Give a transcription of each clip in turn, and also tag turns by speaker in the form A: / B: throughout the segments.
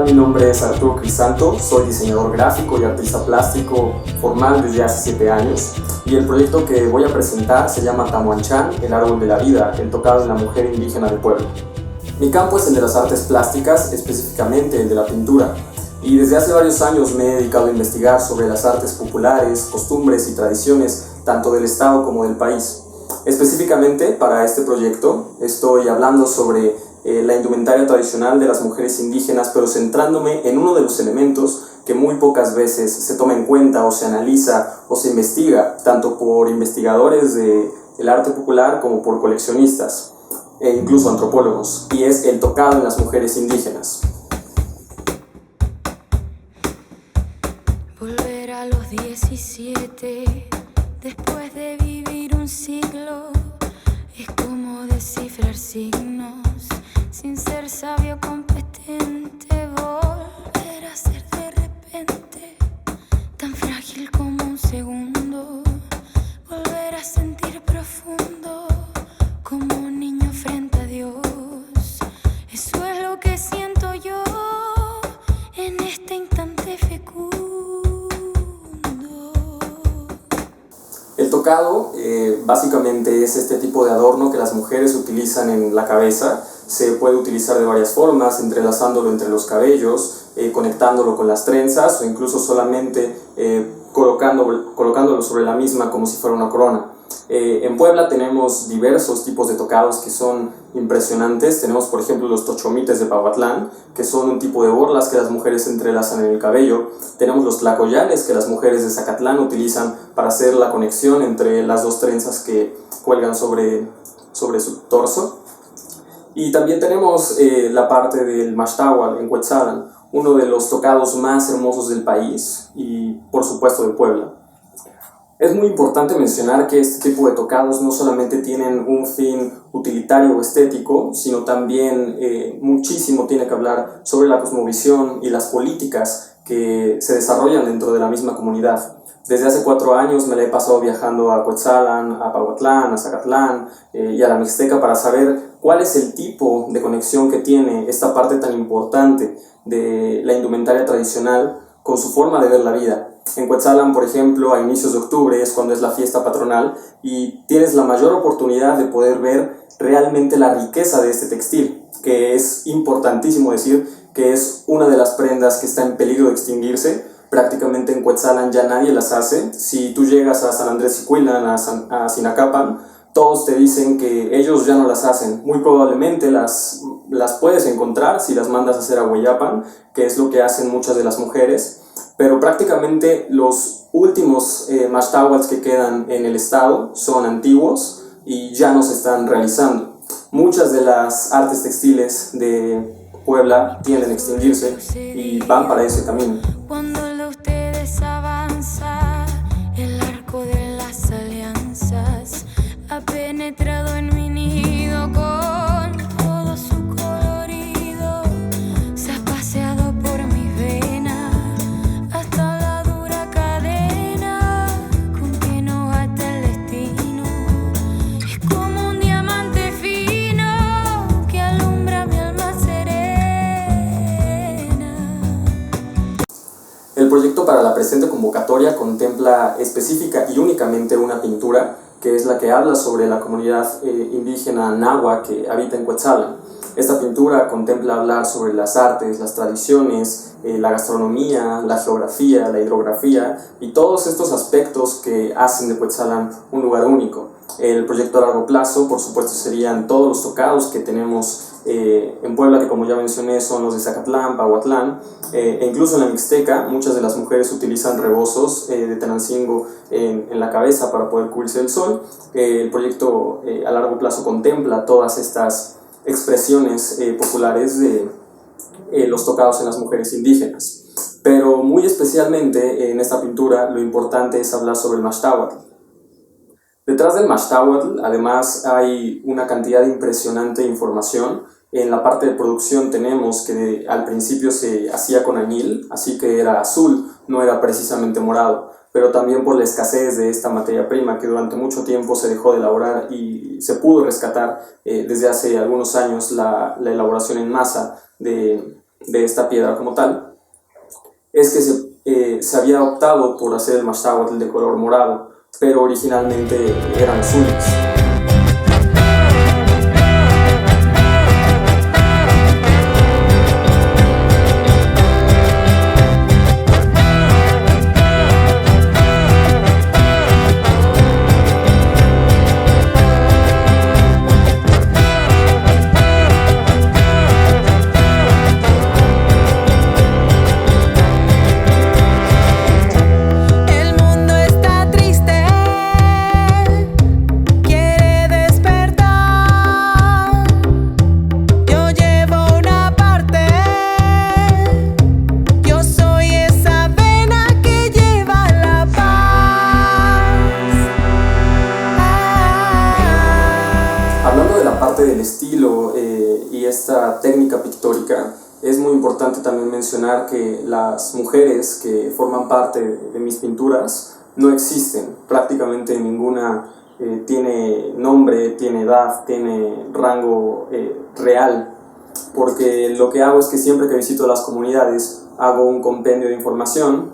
A: Mi nombre es Arturo Crisanto, soy diseñador gráfico y artista plástico formal desde hace 7 años y el proyecto que voy a presentar se llama Tamuanchan, el árbol de la vida, el tocado de la mujer indígena del pueblo. Mi campo es el de las artes plásticas, específicamente el de la pintura, y desde hace varios años me he dedicado a investigar sobre las artes populares, costumbres y tradiciones tanto del estado como del país. Específicamente para este proyecto estoy hablando sobre la indumentaria tradicional de las mujeres indígenas, pero centrándome en uno de los elementos que muy pocas veces se toma en cuenta o se analiza o se investiga, tanto por investigadores del arte popular como por coleccionistas e incluso antropólogos, y es el tocado en las mujeres indígenas.
B: Volver a los 17, después de vivir un siglo, es como descifrar signos, sin ser sabio competente, volver a ser de repente, tan frágil como un segundo, volver a sentir profundo, como un niño frente a Dios. Eso es lo que siento yo en este instante fecundo.
A: El tocado básicamente es este tipo de adorno que las mujeres utilizan en la cabeza. Se puede utilizar de varias formas, entrelazándolo entre los cabellos, conectándolo con las trenzas o incluso solamente colocándolo sobre la misma como si fuera una corona. En Puebla tenemos diversos tipos de tocados que son impresionantes. Tenemos por ejemplo los tochomites de Pahuatlán, que son un tipo de borlas que las mujeres entrelazan en el cabello. Tenemos los tlacoyales que las mujeres de Zacatlán utilizan para hacer la conexión entre las dos trenzas que cuelgan sobre su torso. Y también tenemos la parte del Maxtlahuatl en Cuetzalan, uno de los tocados más hermosos del país y por supuesto de Puebla. Es muy importante mencionar que este tipo de tocados no solamente tienen un fin utilitario o estético, sino también muchísimo tiene que hablar sobre la cosmovisión y las políticas que se desarrollan dentro de la misma comunidad. Desde hace 4 años me la he pasado viajando a Cuetzalan, a Pahuatlán, a Zacatlán y a la Mixteca para saber cuál es el tipo de conexión que tiene esta parte tan importante de la indumentaria tradicional con su forma de ver la vida. En Cuetzalan, por ejemplo, a inicios de octubre es cuando es la fiesta patronal y tienes la mayor oportunidad de poder ver realmente la riqueza de este textil, que es importantísimo decir que es una de las prendas que está en peligro de extinguirse. Prácticamente en Cuetzalan ya nadie las hace. Si tú llegas a San Andrés Xicuilán, a Sinacapan, todos te dicen que ellos ya no las hacen. Muy probablemente las puedes encontrar si las mandas a hacer a Hueyapan, que es lo que hacen muchas de las mujeres, pero prácticamente los últimos Maxtlahuatls que quedan en el estado son antiguos y ya no se están realizando. Muchas de las artes textiles de Puebla tienden a extinguirse y van para ese camino.
B: Cuando el de ustedes avanza, el arco de las alianzas ha penetrado en mi nido con todo su colorido, se ha paseado por mis venas hasta la dura cadena con que nos ata el destino. Es como un diamante fino que alumbra mi alma serena.
A: El proyecto para la presente convocatoria contempla específica y únicamente una pintura que es la que habla sobre la comunidad indígena náhuatl que habita en Cuetzalan. Esta pintura contempla hablar sobre las artes, las tradiciones, la gastronomía, la geografía, la hidrografía y todos estos aspectos que hacen de Cuetzalan un lugar único. El proyecto a largo plazo, por supuesto, serían todos los tocados que tenemos en Puebla, que como ya mencioné son los de Zacatlán, Pahuatlán, e incluso en la Mixteca muchas de las mujeres utilizan rebozos de Tenancingo en la cabeza para poder cubrirse del sol. El proyecto a largo plazo contempla todas estas expresiones populares de los tocados en las mujeres indígenas. Pero muy especialmente en esta pintura lo importante es hablar sobre el Maxtlahuatl. Detrás del Maxtlahuatl además hay una cantidad impresionante de información. En la parte de producción tenemos que al principio se hacía con añil, así que era azul, no era precisamente morado, pero también por la escasez de esta materia prima que durante mucho tiempo se dejó de elaborar y se pudo rescatar desde hace algunos años la elaboración en masa de de esta piedra como tal, es que se había optado por hacer el maxtlahuatl de color morado, pero originalmente eran azules. Hablando de la parte del estilo y esta técnica pictórica, es muy importante también mencionar que las mujeres que forman parte de mis pinturas no existen. Prácticamente ninguna tiene nombre, tiene edad, tiene rango real, porque lo que hago es que siempre que visito las comunidades hago un compendio de información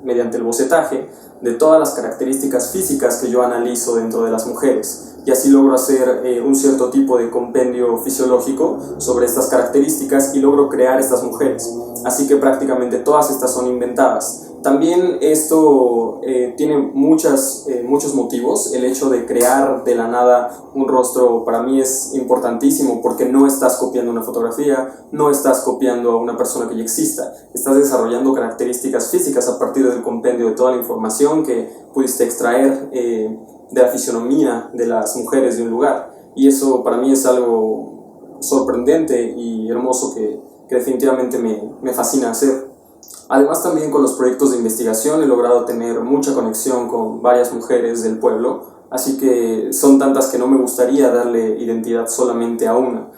A: mediante el bocetaje de todas las características físicas que yo analizo dentro de las mujeres, y así logro hacer un cierto tipo de compendio fisiológico sobre estas características y logro crear estas mujeres. Así que prácticamente todas estas son inventadas. También esto tiene muchos motivos. El hecho de crear de la nada un rostro para mí es importantísimo, porque no estás copiando una fotografía, no estás copiando a una persona que ya exista, estás desarrollando características físicas a partir del compendio de toda la información que pudiste extraer de la fisionomía de las mujeres de un lugar. Y eso para mí es algo sorprendente y hermoso que definitivamente me fascina hacer. Además, también con los proyectos de investigación he logrado tener mucha conexión con varias mujeres del pueblo, así que son tantas que no me gustaría darle identidad solamente a una.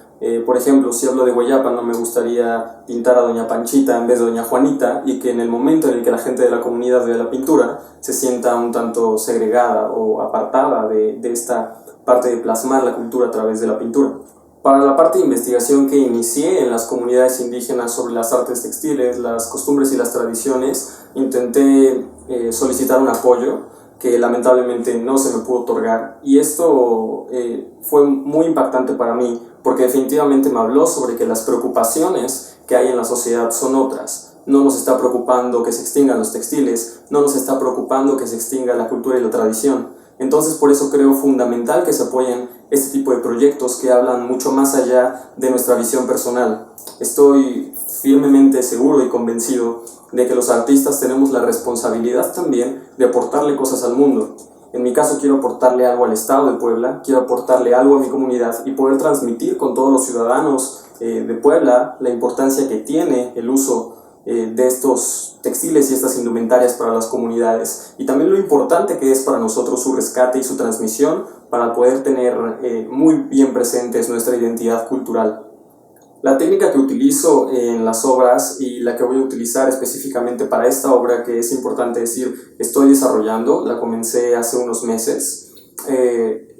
A: Por ejemplo, si hablo de Guayapa, no me gustaría pintar a doña Panchita en vez de doña Juanita, y que en el momento en el que la gente de la comunidad vea la pintura se sienta un tanto segregada o apartada de esta parte de plasmar la cultura a través de la pintura. Para la parte de investigación que inicié en las comunidades indígenas sobre las artes textiles, las costumbres y las tradiciones, intenté solicitar un apoyo que lamentablemente no se me pudo otorgar, y esto fue muy impactante para mí, porque definitivamente me habló sobre que las preocupaciones que hay en la sociedad son otras. No nos está preocupando que se extingan los textiles, no nos está preocupando que se extinga la cultura y la tradición. Entonces, por eso creo fundamental que se apoyen este tipo de proyectos que hablan mucho más allá de nuestra visión personal. Estoy firmemente seguro y convencido de que los artistas tenemos la responsabilidad también de aportarle cosas al mundo. En mi caso, quiero aportarle algo al Estado de Puebla, quiero aportarle algo a mi comunidad y poder transmitir con todos los ciudadanos de Puebla la importancia que tiene el uso de estos textiles y estas indumentarias para las comunidades, y también lo importante que es para nosotros su rescate y su transmisión para poder tener muy bien presentes nuestra identidad cultural. La técnica que utilizo en las obras y la que voy a utilizar específicamente para esta obra, que es importante decir, estoy desarrollando, la comencé hace unos meses,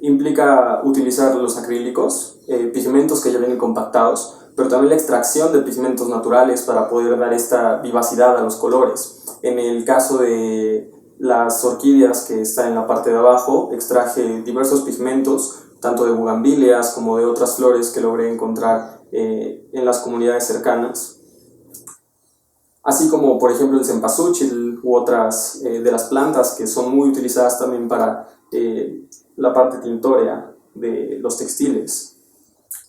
A: implica utilizar los acrílicos, pigmentos que ya vienen compactados, pero también la extracción de pigmentos naturales para poder dar esta vivacidad a los colores. En el caso de las orquídeas que está en la parte de abajo, extraje diversos pigmentos, tanto de bugambilias como de otras flores que logré encontrar en las comunidades cercanas. Así como, por ejemplo, el cempasúchil u otras de las plantas que son muy utilizadas también para la parte tintorea de los textiles.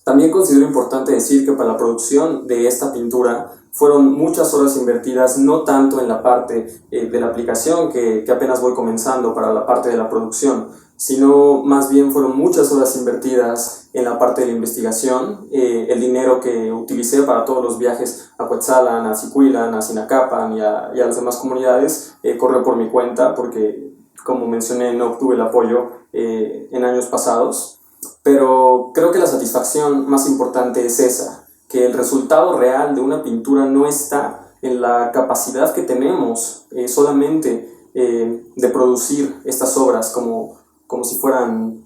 A: También considero importante decir que para la producción de esta pintura fueron muchas horas invertidas, no tanto en la parte de la aplicación, que apenas voy comenzando para la parte de la producción, sino más bien fueron muchas horas invertidas en la parte de la investigación. El dinero que utilicé para todos los viajes a Cuetzalan, a Zicuilan, a Sinacapan y a las demás comunidades corrió por mi cuenta, porque, como mencioné, no obtuve el apoyo en años pasados. Pero creo que la satisfacción más importante es esa, que el resultado real de una pintura no está en la capacidad que tenemos solamente de producir estas obras como si fueran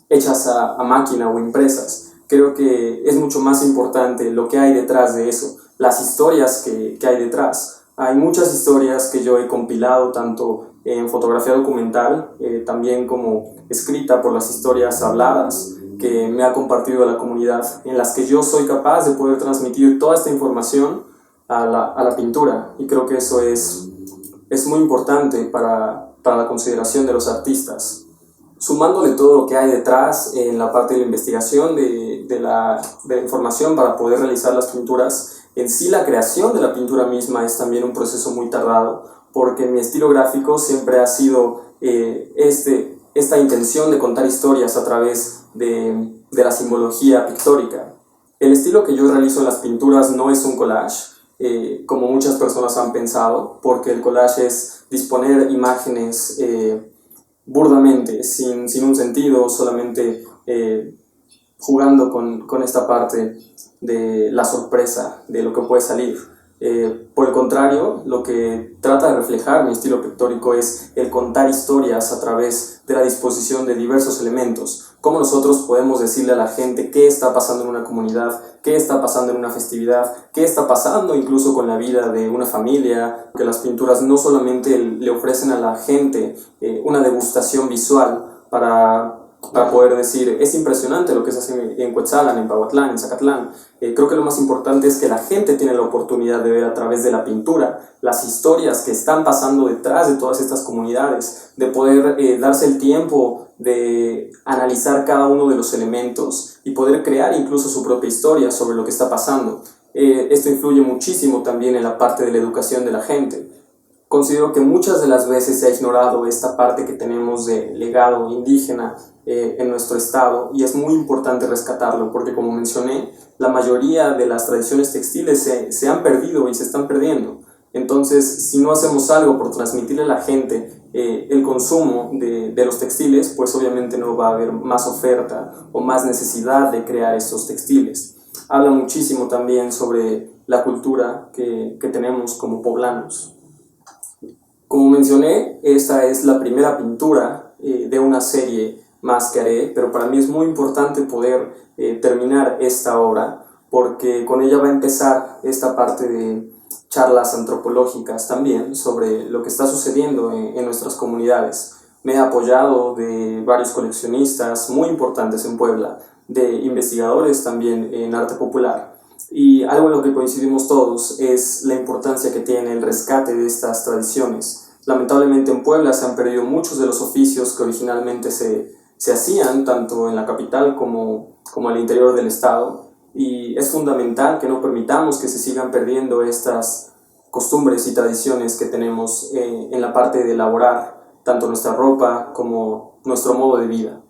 A: hechas a máquina o impresas. Creo que es mucho más importante lo que hay detrás de eso, las historias que hay detrás. Hay muchas historias que yo he compilado tanto en fotografía documental, también como escrita por las historias habladas que me ha compartido la comunidad, en las que yo soy capaz de poder transmitir toda esta información a la pintura, y creo que eso es muy importante para la consideración de los artistas. Sumándole todo lo que hay detrás en la parte de la investigación, de la información para poder realizar las pinturas, en sí la creación de la pintura misma es también un proceso muy tardado, porque mi estilo gráfico siempre ha sido esta intención de contar historias a través de la simbología pictórica. El estilo que yo realizo en las pinturas no es un collage, como muchas personas han pensado, porque el collage es disponer imágenes burdamente, sin un sentido, solamente jugando con esta parte de la sorpresa de lo que puede salir. Por el contrario, lo que trata de reflejar mi estilo pictórico es el contar historias a través de la disposición de diversos elementos. Cómo nosotros podemos decirle a la gente qué está pasando en una comunidad, qué está pasando en una festividad, qué está pasando incluso con la vida de una familia, que las pinturas no solamente le ofrecen a la gente una degustación visual para poder decir, es impresionante lo que se hace en Cuetzalan, en Pahuatlán, en Zacatlán. Creo que lo más importante es que la gente tiene la oportunidad de ver a través de la pintura las historias que están pasando detrás de todas estas comunidades, de poder darse el tiempo de analizar cada uno de los elementos y poder crear incluso su propia historia sobre lo que está pasando. Esto influye muchísimo también en la parte de la educación de la gente. Considero que muchas de las veces se ha ignorado esta parte que tenemos de legado indígena en nuestro estado, y es muy importante rescatarlo porque, como mencioné, la mayoría de las tradiciones textiles se han perdido y se están perdiendo. Entonces, si no hacemos algo por transmitirle a la gente el consumo de los textiles, pues obviamente no va a haber más oferta o más necesidad de crear estos textiles. Habla muchísimo también sobre la cultura que tenemos como poblanos. Como mencioné, esta es la primera pintura de una serie más que haré, pero para mí es muy importante poder terminar esta obra, porque con ella va a empezar esta parte de charlas antropológicas también sobre lo que está sucediendo en nuestras comunidades. Me he apoyado de varios coleccionistas muy importantes en Puebla, de investigadores también en arte popular, y algo en lo que coincidimos todos es la importancia que tiene el rescate de estas tradiciones. Lamentablemente en Puebla se han perdido muchos de los oficios que originalmente se hacían, tanto en la capital como al interior del estado, y es fundamental que no permitamos que se sigan perdiendo estas costumbres y tradiciones que tenemos en la parte de elaborar tanto nuestra ropa como nuestro modo de vida.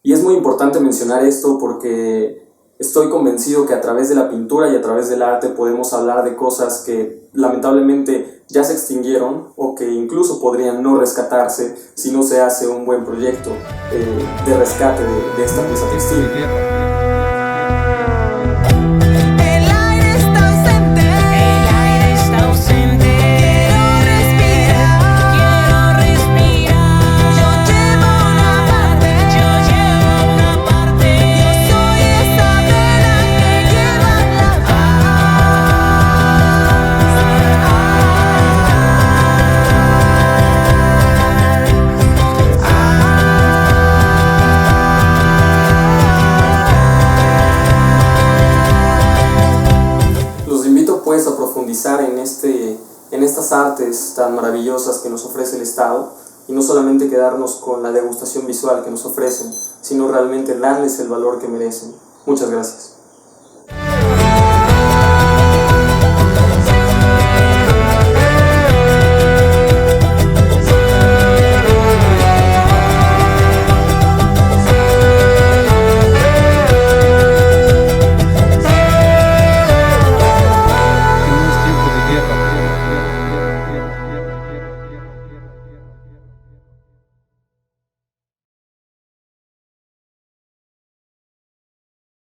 A: Y es muy importante mencionar esto porque estoy convencido que a través de la pintura y a través del arte podemos hablar de cosas que lamentablemente ya se extinguieron o que incluso podrían no rescatarse si no se hace un buen proyecto de rescate de esta pieza textil. A profundizar en estas artes tan maravillosas que nos ofrece el Estado, y no solamente quedarnos con la degustación visual que nos ofrecen, sino realmente darles el valor que merecen. Muchas gracias.